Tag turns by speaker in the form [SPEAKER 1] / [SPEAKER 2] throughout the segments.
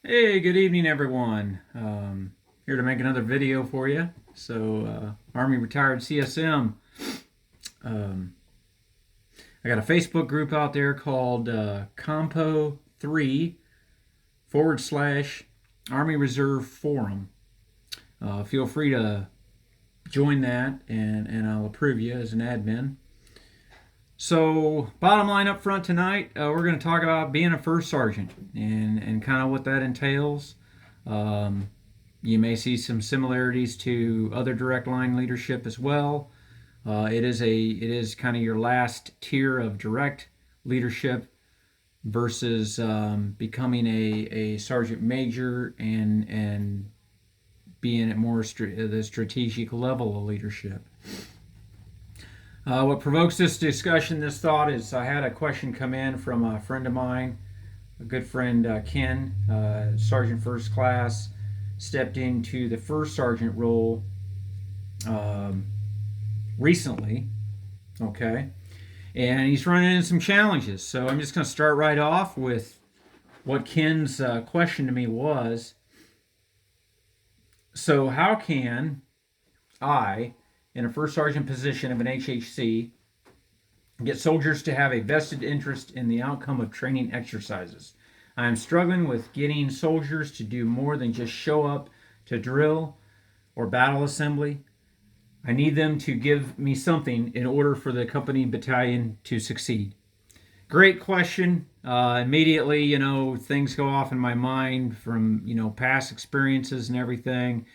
[SPEAKER 1] Hey, good evening, everyone. Here to make another video for you. Army retired CSM. Um, I got a Facebook group out there called Compo3 / Army Reserve Forum. Feel free to join that, and I'll approve you as an admin. So, bottom line up front tonight, we're going to talk about being a first sergeant and kind of what that entails. Um, you may see some similarities to other direct line leadership as well. It is kind of your last tier of direct leadership versus becoming a sergeant major and being at more the strategic level of leadership. What provokes this discussion, this thought, is I had a question come in from a friend of mine, a good friend, Ken, Sergeant First Class, stepped into the first sergeant role um, recently, okay? And he's running into some challenges. So I'm just going to start right off with what Ken's question to me was. So, how can I, in a first sergeant position of an HHC, get soldiers to have a vested interest in the outcome of training exercises? I am struggling with getting soldiers to do more than just show up to drill or battle assembly. I need them to give me something in order for the company battalion to succeed. Great question. Immediately, things go off in my mind from, past experiences and everything.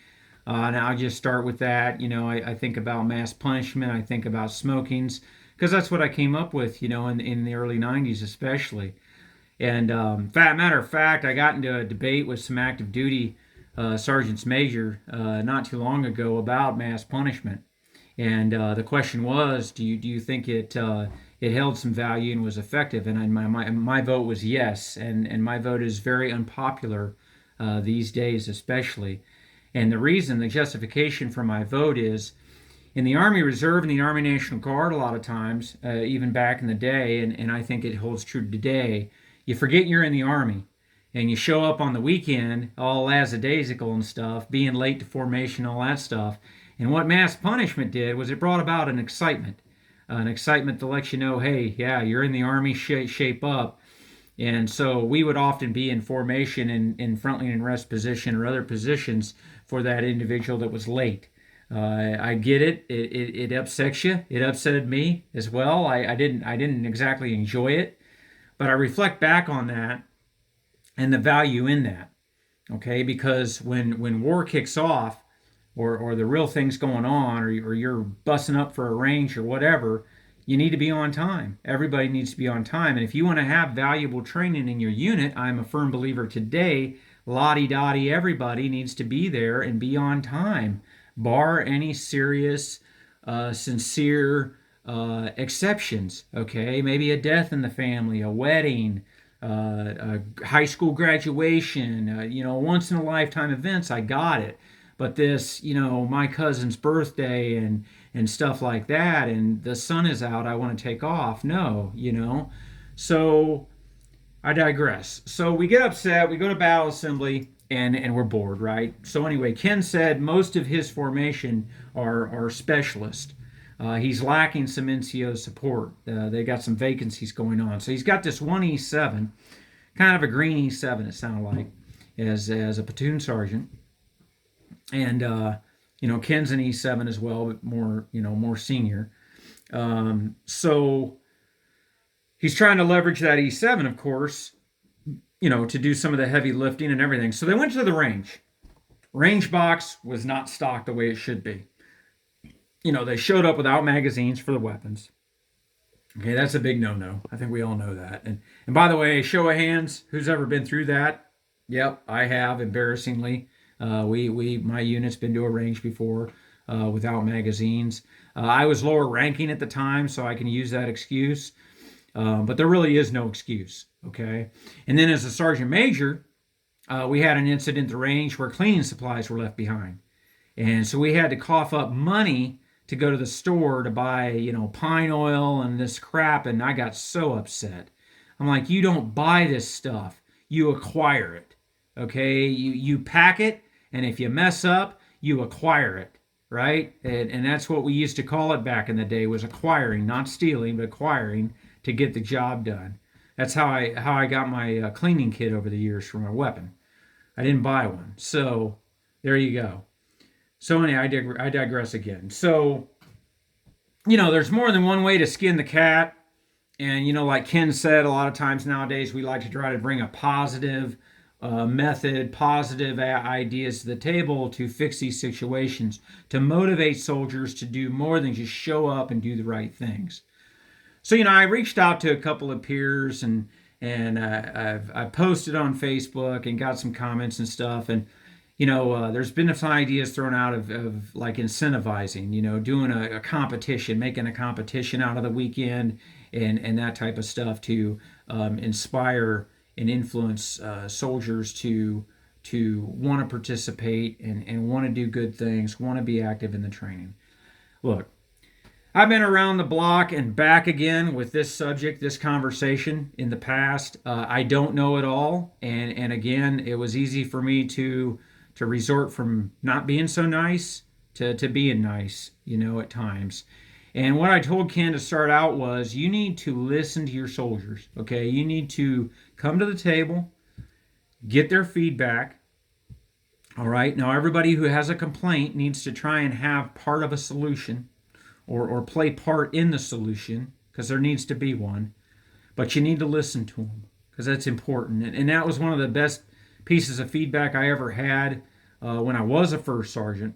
[SPEAKER 1] And I'll just start with that. I think about mass punishment. I think about smokings because that's what I came up with, in the early 90s, especially. And matter of fact, I got into a debate with some active duty sergeants major not too long ago about mass punishment. And the question was, do you think it held some value and was effective? And my vote was yes. And my vote is very unpopular these days, especially. And the justification for my vote is in the Army Reserve and the Army National Guard, a lot of times, even back in the day, and I think it holds true today, you forget you're in the Army and you show up on the weekend all lackadaisical and stuff, being late to formation, all that stuff. And what mass punishment did was it brought about an excitement to let you know, hey, yeah, you're in the Army, shape up. And so we would often be in formation in frontline and rest position or other positions for that individual that was late. I get it. It upsets you. It upset me as well. I didn't exactly enjoy it, but I reflect back on that and the value in that. Okay, because when war kicks off, or the real thing's going on, or you're busting up for a range or whatever, you need to be on time. Everybody needs to be on time. And if you want to have valuable training in your unit, I'm a firm believer today, lottie dottie, everybody needs to be there and be on time, bar any serious, sincere exceptions. Okay, maybe a death in the family, a wedding, a high school graduation, once in a lifetime events, I got it. But this, my cousin's birthday and stuff like that, and the sun is out, I want to take off. No. So I digress. So we get upset, we go to battle assembly, and we're bored, right? So anyway, Ken said most of his formation are specialists. He's lacking some NCO support. They got some vacancies going on. So he's got this one E7, kind of a green E7, it sounded like, as a platoon sergeant. And Ken's an E7 as well, but more senior. So he's trying to leverage that E7, of course, to do some of the heavy lifting and everything. So they went to the range. Range box was not stocked the way it should be. They showed up without magazines for the weapons. Okay, that's a big no-no. I think we all know that. And by the way, show of hands, who's ever been through that? Yep, I have, embarrassingly. My unit's been to a range before without magazines. I was lower ranking at the time, so I can use that excuse. But there really is no excuse, okay? And then as a sergeant major, we had an incident at the range where cleaning supplies were left behind. And so we had to cough up money to go to the store to buy, pine oil and this crap, and I got so upset. I'm like, you don't buy this stuff, you acquire it. Okay, you pack it, and if you mess up, you acquire it, right? And that's what we used to call it back in the day, was acquiring, not stealing, but acquiring to get the job done. That's how I got my cleaning kit over the years for my weapon. I didn't buy one, so there you go. So anyway, I digress again. So there's more than one way to skin the cat. And, like Ken said, a lot of times nowadays we like to try to bring a positive method, positive ideas to the table to fix these situations, to motivate soldiers to do more than just show up and do the right things. So, I reached out to a couple of peers, and I posted on Facebook and got some comments and stuff. And there's been some ideas thrown out of like incentivizing, doing a competition, making a competition out of the weekend, and that type of stuff to inspire and influence soldiers to want to participate and want to do good things, want to be active in the training. Look, I've been around the block and back again with this subject, this conversation in the past. I don't know it all, and again, it was easy for me to resort from not being so nice to being nice, at times. And what I told Ken to start out was, you need to listen to your soldiers, okay? You need to come to the table, get their feedback, all right? Now, everybody who has a complaint needs to try and have part of a solution or play part in the solution, because there needs to be one. But you need to listen to them, because that's important. And that was one of the best pieces of feedback I ever had when I was a first sergeant.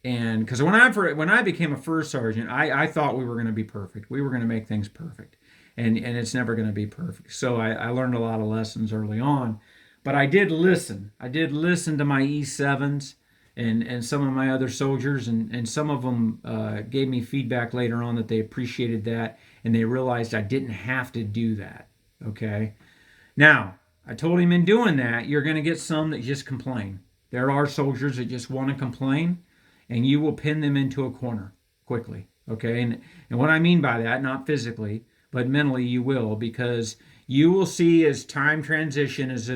[SPEAKER 1] And because when I became a first sergeant, I thought we were going to be perfect. We were going to make things perfect, and it's never going to be perfect. So I learned a lot of lessons early on, but I did listen. I did listen to my E7s and some of my other soldiers, and some of them gave me feedback later on that they appreciated that, and they realized I didn't have to do that. Okay, now I told him, in doing that, you're going to get some that just complain. There are soldiers that just want to complain, and you will pin them into a corner quickly. Okay, and what I mean by that, not physically, but mentally, you will, because you will see as time transition, as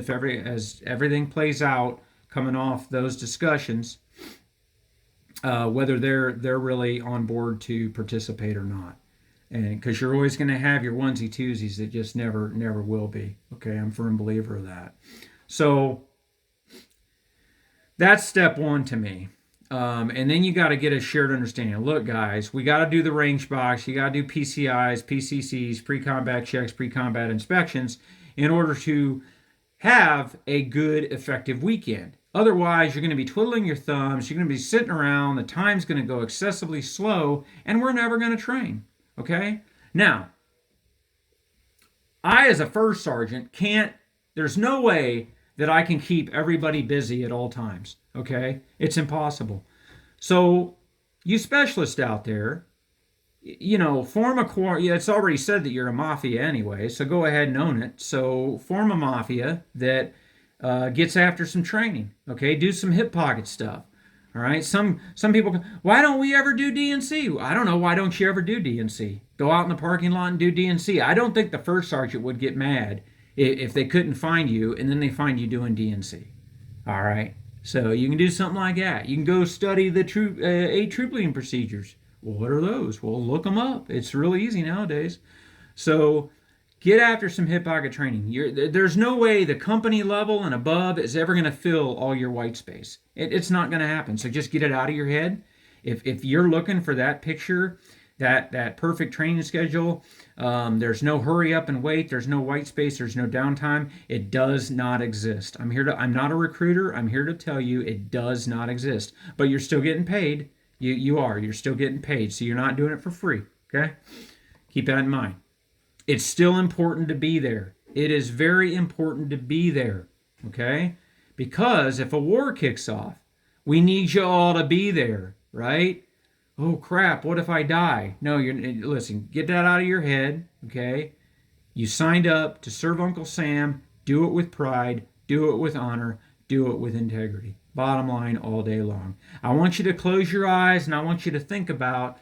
[SPEAKER 1] everything plays out, coming off those discussions, whether they're really on board to participate or not. And because you're always going to have your onesie twosies that just never will be. Okay, I'm a firm believer of that. So that's step one to me. And then you got to get a shared understanding. Look, guys, we got to do the range box. You got to do PCIs, PCCs, pre-combat checks, pre-combat inspections in order to have a good, effective weekend. Otherwise, you're going to be twiddling your thumbs. You're going to be sitting around. The time's going to go excessively slow, and we're never going to train. Okay? Now, I, as a first sergeant, there's no way that I can keep everybody busy at all times. Okay? It's impossible. So, you specialists out there, form a core. Yeah, it's already said that you're a mafia anyway, so go ahead and own it. So, form a mafia that gets after some training. Okay? Do some hip pocket stuff. All right. Some people, why don't we ever do DNC? I don't know. Why don't you ever do DNC? Go out in the parking lot and do DNC. I don't think the first sergeant would get mad if they couldn't find you and then they find you doing DNC. All right. So you can do something like that. You can go study the troop leading procedures. Well, what are those? Well, look them up. It's really easy nowadays. So get after some hip pocket training. There's no way the company level and above is ever going to fill all your white space. It's not going to happen. So just get it out of your head. If you're looking for that picture, that perfect training schedule, there's no hurry up and wait. There's no white space. There's no downtime. It does not exist. I'm not a recruiter. I'm here to tell you it does not exist. But you're still getting paid. You're still getting paid. So you're not doing it for free. Okay? Keep that in mind. It's still important to be there. It is very important to be there, okay? Because if a war kicks off, we need you all to be there, right? Oh crap, what if I die? No, listen, get that out of your head, okay? You signed up to serve Uncle Sam. Do it with pride, do it with honor, do it with integrity. Bottom line, all day long. I want you to close your eyes and I want you to think about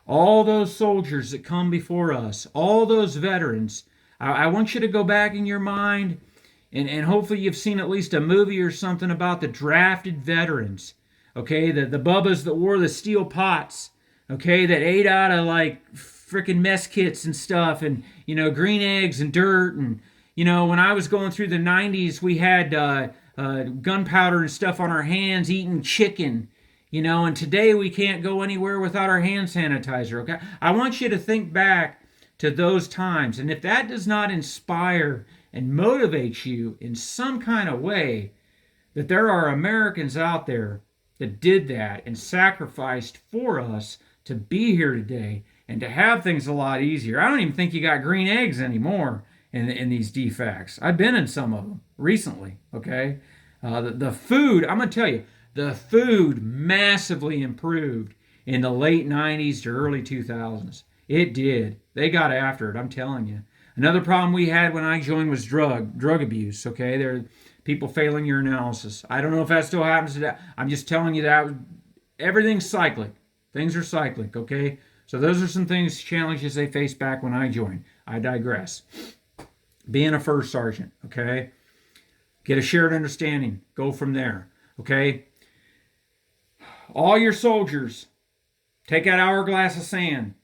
[SPEAKER 1] all those soldiers that come before us, all those veterans. I want you to go back in your mind And hopefully you've seen at least a movie or something about the drafted veterans. Okay, the bubbas that wore the steel pots. Okay, that ate out of like freaking mess kits and stuff, and green eggs and dirt. And when I was going through the '90s, we had gunpowder and stuff on our hands, eating chicken. And today we can't go anywhere without our hand sanitizer. Okay, I want you to think back to those times, and if that does not inspire and motivate you in some kind of way, that there are Americans out there that did that and sacrificed for us to be here today and to have things a lot easier. I don't even think you got green eggs anymore in these defects. I've been in some of them recently. Okay, the food, I'm gonna tell you, the food massively improved in the late '90s to early 2000s. It did. They got after it. I'm telling you. Another problem we had when I joined was drug abuse. Okay, there are people failing urinalysis. I don't know if that still happens today. I'm just telling you that everything's cyclic. Things are cyclic. Okay, so those are some challenges they faced back when I joined. I digress. Being a first sergeant. Okay, get a shared understanding. Go from there. Okay, all your soldiers, take that hourglass of sand.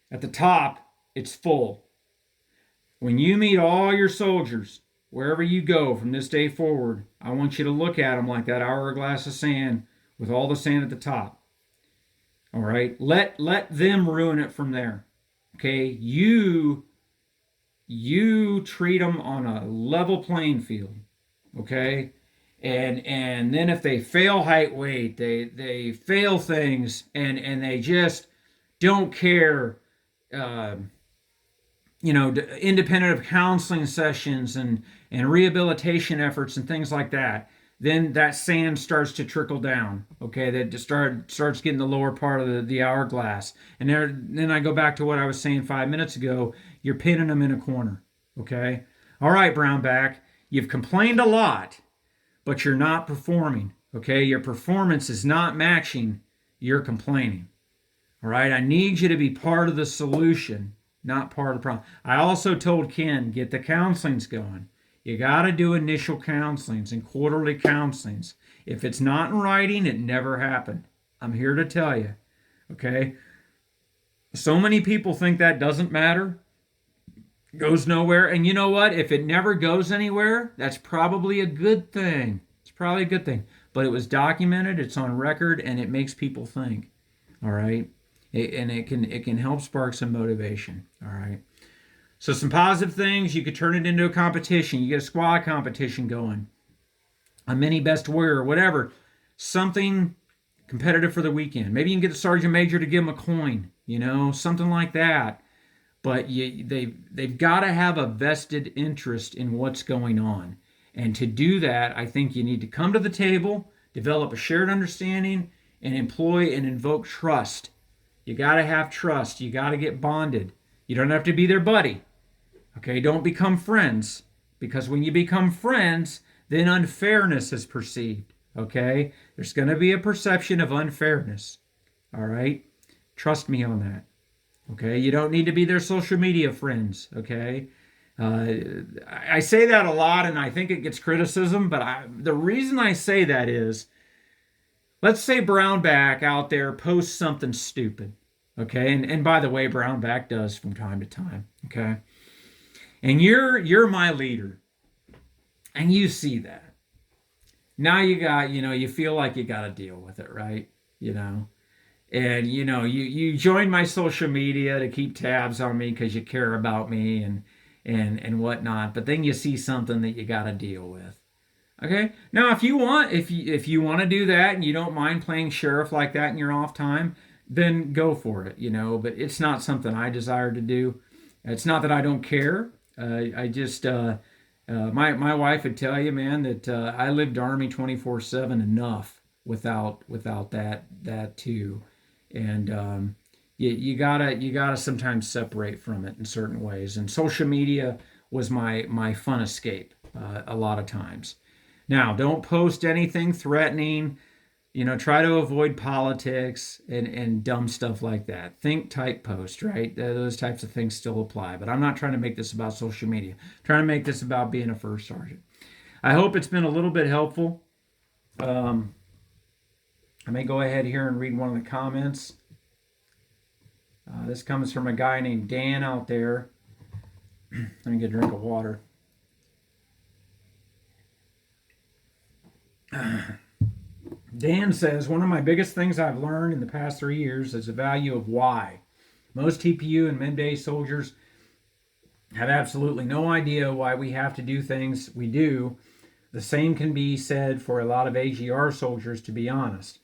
[SPEAKER 1] At the top, it's full. When you meet all your soldiers, wherever you go from this day forward, I want you to look at them like that hourglass of sand with all the sand at the top. All right? Let them ruin it from there. Okay? You treat them on a level playing field. Okay? And then if they fail height weight, they fail things, and they just don't care, independent of counseling sessions and rehabilitation efforts and things like that, then that sand starts to trickle down. Okay, that just starts getting the lower part of the hourglass, and then I go back to what I was saying 5 minutes ago. You're pinning them in a corner. Okay, all right, Brownback, you've complained a lot, but you're not performing. Okay, your performance is not matching your complaining. All right, I need you to be part of the solution, not part of the problem. I also told Ken, get the counselings going. You got to do initial counselings and quarterly counselings. If it's not in writing, it never happened. I'm here to tell you. Okay? So many people think that doesn't matter, goes nowhere. And you know what? If it never goes anywhere, that's probably a good thing. It's probably a good thing. But it was documented, it's on record, and it makes people think. All right? It can help spark some motivation. All right. So some positive things, you could turn it into a competition. You get a squad competition going, a mini best warrior, whatever, something competitive for the weekend. Maybe you can get the sergeant major to give them a coin, something like that. But they've got to have a vested interest in what's going on. And to do that, I think you need to come to the table, develop a shared understanding, and employ and invoke trust. You got to have trust. You got to get bonded. You don't have to be their buddy. Okay, don't become friends, because when you become friends, then unfairness is perceived. Okay, there's going to be a perception of unfairness. All right, trust me on that. Okay, you don't need to be their social media friends. Okay, I say that a lot, and I think it gets criticism, but the reason I say that is, let's say Brownback out there posts something stupid. Okay, and by the way, Brownback does from time to time. Okay. And you're my leader, and you see that. Now you feel like you got to deal with it, right? And you join my social media to keep tabs on me because you care about me and whatnot. But then you see something that you got to deal with. Okay. Now, if you want to do that and you don't mind playing sheriff like that in your off time, then go for it. But it's not something I desire to do. It's not that I don't care. I just my wife would tell you, man, that I lived Army 24/7 enough without that too, and you gotta sometimes separate from it in certain ways. And social media was my fun escape a lot of times. Now, don't post anything threatening. Try to avoid politics and dumb stuff like that. Think type post, right? Those types of things still apply. But I'm not trying to make this about social media. I'm trying to make this about being a first sergeant. I hope it's been a little bit helpful. I may go ahead here and read one of the comments. This comes from a guy named Dan out there. Let me get a drink of water. Dan says, one of my biggest things I've learned in the past 3 years is the value of why. Most TPU and Mem-Day soldiers have absolutely no idea why we have to do things we do. The same can be said for a lot of AGR soldiers, to be honest.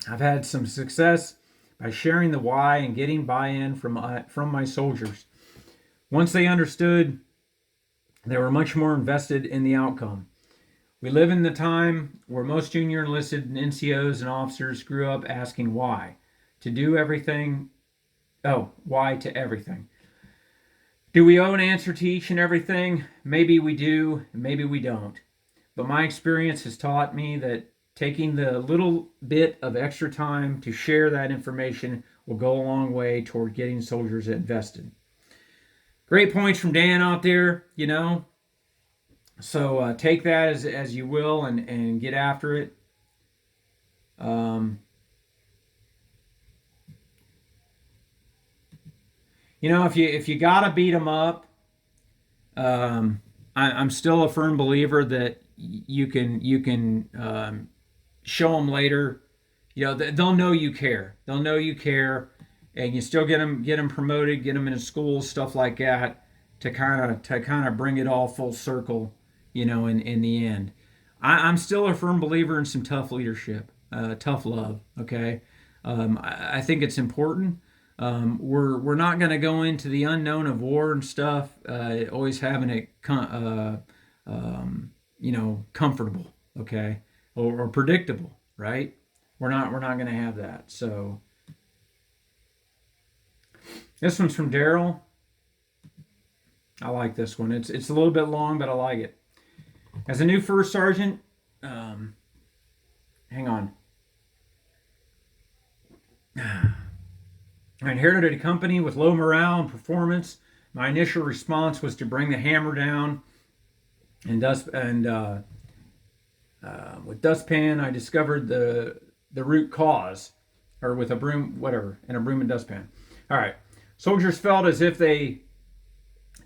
[SPEAKER 1] I've had some success by sharing the why and getting buy-in from my soldiers. Once they understood, they were much more invested in the outcome. We live in the time where most junior enlisted NCOs and officers grew up asking why. To do everything. Why to everything. Do we owe an answer to each and everything? Maybe we do, maybe we don't. But my experience has taught me that taking the little bit of extra time to share that information will go a long way toward getting soldiers invested. Great points from Dan out there, So take that as you will and get after it. If you gotta beat them up, I'm still a firm believer that you can show them later. They'll know you care. They'll know you care, and you still get them promoted, get them into schools, stuff like that, to kind of bring it all full circle. In the end, I'm still a firm believer in some tough leadership, tough love. Okay, I think it's important. We're not going to go into the unknown of war and stuff. Always having it, comfortable, okay, or predictable, right? We're not going to have that. So this one's from Daryl. I like this one. It's a little bit long, but I like it. As a new first sergeant, hang on. I inherited a company with low morale and performance. My initial response was to bring the hammer down, and with dustpan, I discovered the root cause, or with a broom, whatever, and a broom and dustpan. All right. Soldiers felt as if they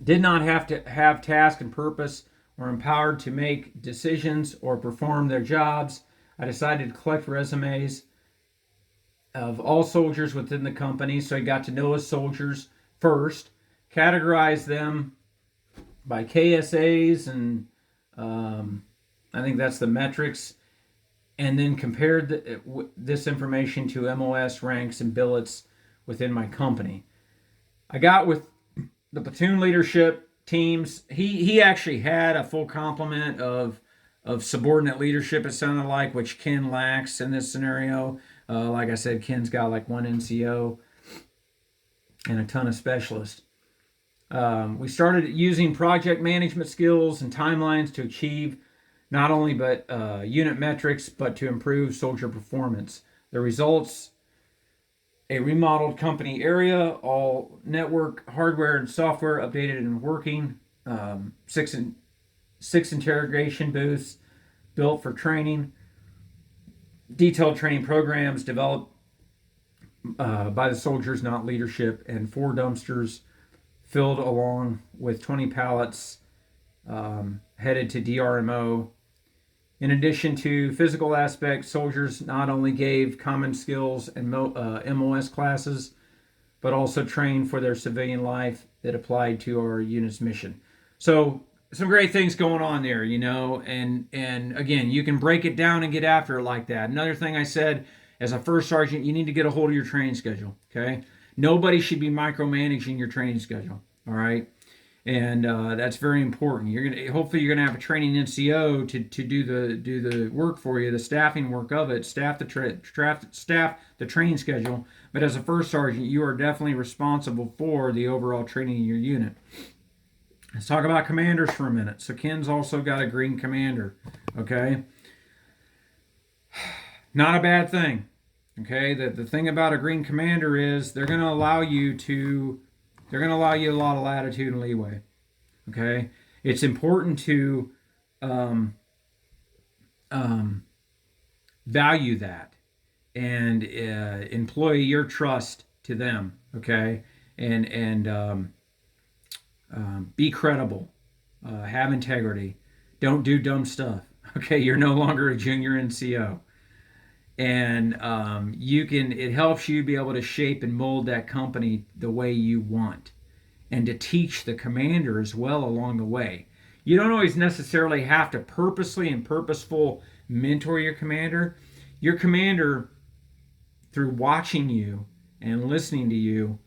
[SPEAKER 1] did not have to have task and purpose, or empowered to make decisions or perform their jobs. I decided to collect resumes of all soldiers within the company, so I got to know his soldiers first, categorize them by KSAs, and I think that's the metrics, and then compared this information to MOS ranks and billets within my company. I got with the platoon leadership teams. He actually had a full complement of subordinate leadership, it sounded like, which Ken lacks in this scenario. Like I said, Ken's got like one NCO and a ton of specialists. We started using project management skills and timelines to achieve not only unit metrics, but to improve soldier performance. The results: a remodeled company area, all network hardware and software updated and working, six interrogation booths built for training, detailed training programs developed by the soldiers, not leadership, and 4 dumpsters filled along with 20 pallets headed to DRMO. In addition to physical aspects, soldiers not only gave common skills and MOS classes, but also trained for their civilian life that applied to our unit's mission. So some great things going on there, and again, you can break it down and get after it like that. Another thing I said, as a first sergeant, you need to get a hold of your training schedule, okay? Nobody should be micromanaging your training schedule, all right? And that's very important. Hopefully you're gonna have a training NCO to do the work for you, the staffing work of it, staff the training schedule. But as a first sergeant, you are definitely responsible for the overall training of your unit. Let's talk about commanders for a minute. So Ken's also got a green commander. Okay, not a bad thing. Okay, the thing about a green commander is they're gonna allow you a lot of latitude and leeway. Okay, it's important to um, value that and employ your trust to them. Okay, and be credible, have integrity, don't do dumb stuff. Okay, you're no longer a junior NCO, and you can. It helps you be able to shape and mold that company the way you want, and to teach the commander as well along the way. You don't always necessarily have to purposely and purposeful mentor your commander. Your commander, through watching you and listening to you,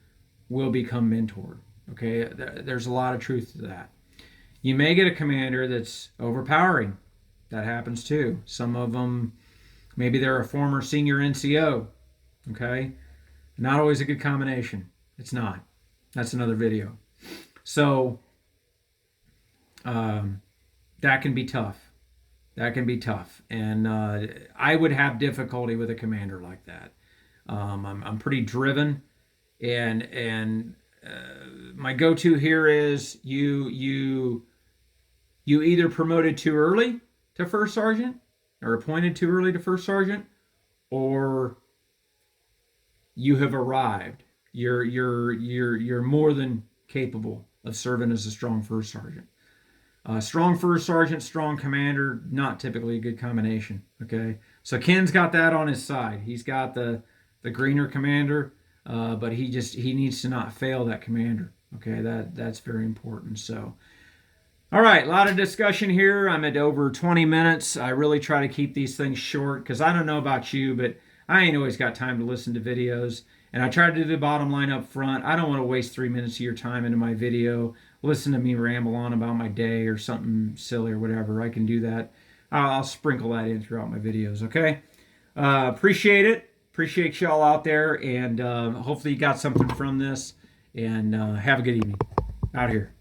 [SPEAKER 1] will become mentored. Okay, there's a lot of truth to that. You may get a commander that's overpowering. That happens too. Some of them, maybe they're a former senior NCO. Okay, not always a good combination. It's not. That's another video. So that can be tough. That can be tough, and I would have difficulty with a commander like that. I'm pretty driven, and my go-to here is you either promoted too early to first sergeant or appointed too early to first sergeant, or you have arrived. You're more than capable of serving as a strong first sergeant. Strong first sergeant, strong commander, not typically a good combination. Okay, so Ken's got that on his side. He's got the greener commander, but he needs to not fail that commander. Okay, that's very important. So, all right, a lot of discussion here. I'm at over 20 minutes. I really try to keep these things short because I don't know about you, but I ain't always got time to listen to videos. And I try to do the bottom line up front. I don't want to waste 3 minutes of your time into my video. Listen to me ramble on about my day or something silly or whatever. I can do that. I'll sprinkle that in throughout my videos, okay? Appreciate it. Appreciate y'all out there. And hopefully you got something from this. And have a good evening. Out here.